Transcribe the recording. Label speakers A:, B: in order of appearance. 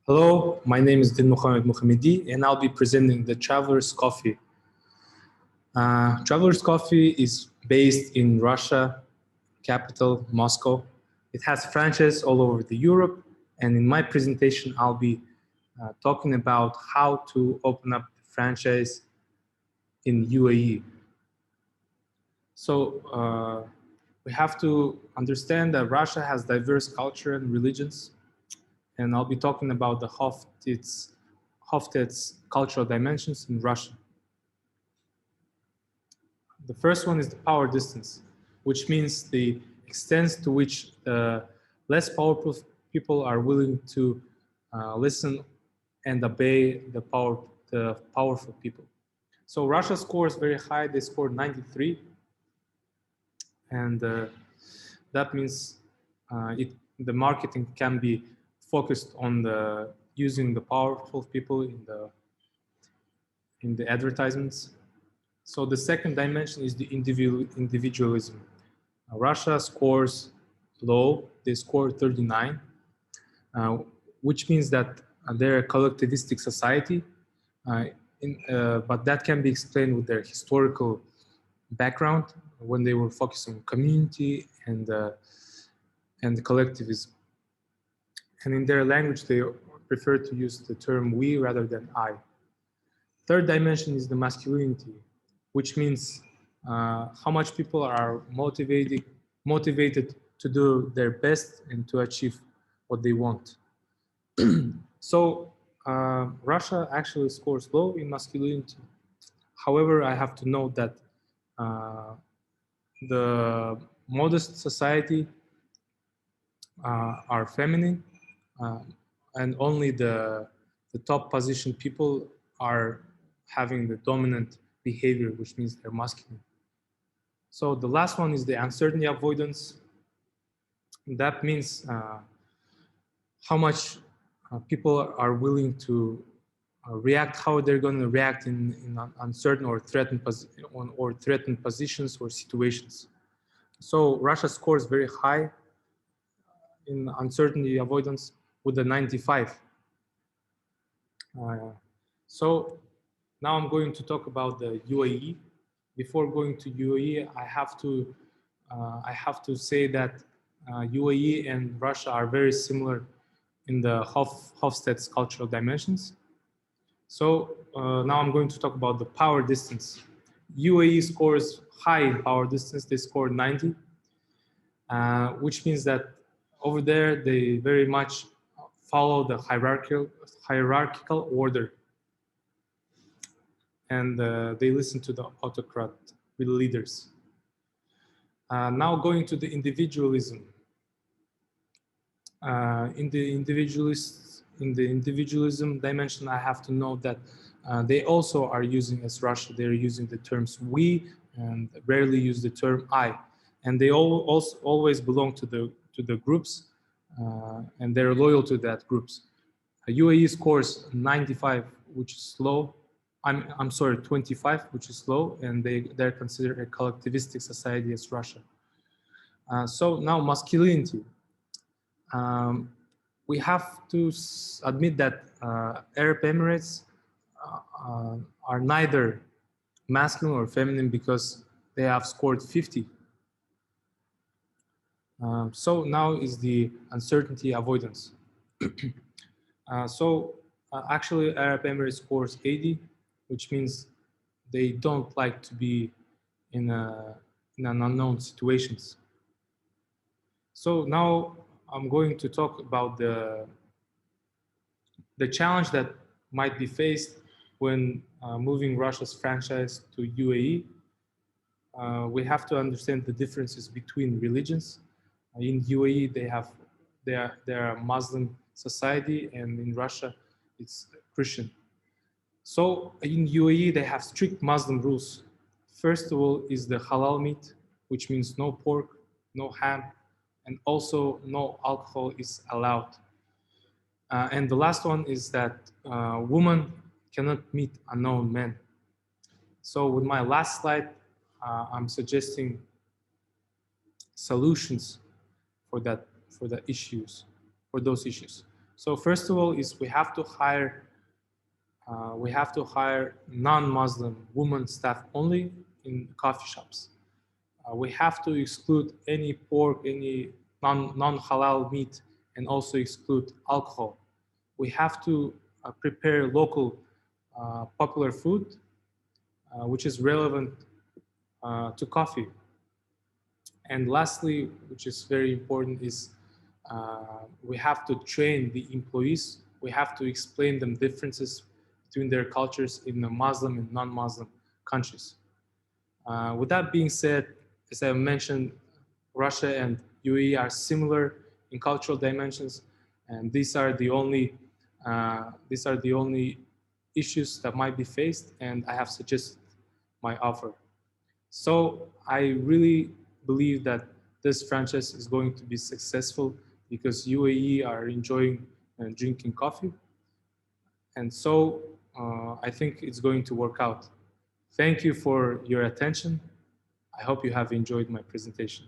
A: Hello, my name is Mukhamedi, and I'll be presenting the Traveler's Coffee. Traveler's Coffee is based in Russia, capital Moscow. It has franchises all over Europe, and in my presentation, I'll be talking about how to open up the franchise in UAE. So we have to understand that Russia has diverse culture and religions, and I'll be talking about the Hofstad's cultural dimensions in Russia. The first one is the power distance, which means the extent to which less powerful people are willing to listen and obey the powerful people. So Russia scores very high. They scored 93, and that means the marketing can be focused on using the powerful people in the advertisements. So the second dimension is the individualism. Russia scores low. They score 39, which means that they're a collectivistic society, but that can be explained with their historical background when they were focusing on community and collectivism. And in their language, they prefer to use the term we rather than I. Third dimension is the masculinity, which means how much people are motivated to do their best and to achieve what they want. So Russia actually scores low in masculinity. However, I have to note that the modest society are feminine, and only the top position people are having the dominant behavior, which means they're masculine. So the last one is the uncertainty avoidance. That means how much people are willing to react, how they're going to react in uncertain or threatened positions or situations. So Russia scores very high in uncertainty avoidance with a 95. So now I'm going to talk about the UAE. Before going to UAE, I have to say that UAE and Russia are very similar in the Hofstad's cultural dimensions. So now I'm going to talk about the power distance. UAE scores high in power distance. They scored 90, which means that over there they very much follow the hierarchical order, and they listen to the autocrat leaders. Now going to the individualism. In the individualism dimension, I have to note that they also are using, as Russia, they're using the terms we and rarely use the term I, and they also always belong to the groups, and they're loyal to that groups. UAE scores 95, which is low. I'm sorry, 25, which is low, and they're considered a collectivistic society as Russia. So now masculinity. We have to admit that Arab Emirates are neither masculine or feminine because they have scored 50. So now is the uncertainty avoidance. Actually Arab Emirates scores 80, which means they don't like to be in an unknown situations. So now I'm going to talk about the challenge that might be faced when moving Russia's franchise to UAE. We have to understand the differences between religions. In UAE, they are a Muslim society, and in Russia, it's Christian. So in UAE, they have strict Muslim rules. First of all is the halal meat, which means no pork, no ham, and also no alcohol is allowed. And the last one is that women cannot meet unknown men. So with my last slide, I'm suggesting solutions for those issues. So first of all is we have to hire non-Muslim women staff only in coffee shops. We have to exclude any pork, any non-halal meat, and also exclude alcohol. We have to prepare local popular food, which is relevant to coffee. And lastly, which is very important, is we have to train the employees. We have to explain them differences between their cultures in the Muslim and non-Muslim countries. With that being said, as I mentioned, Russia and UAE are similar in cultural dimensions, and these are the only issues that might be faced, and I have suggested my offer. So I really believe that this franchise is going to be successful because UAE are enjoying drinking coffee, and so I think it's going to work out. Thank you for your attention. I hope you have enjoyed my presentation.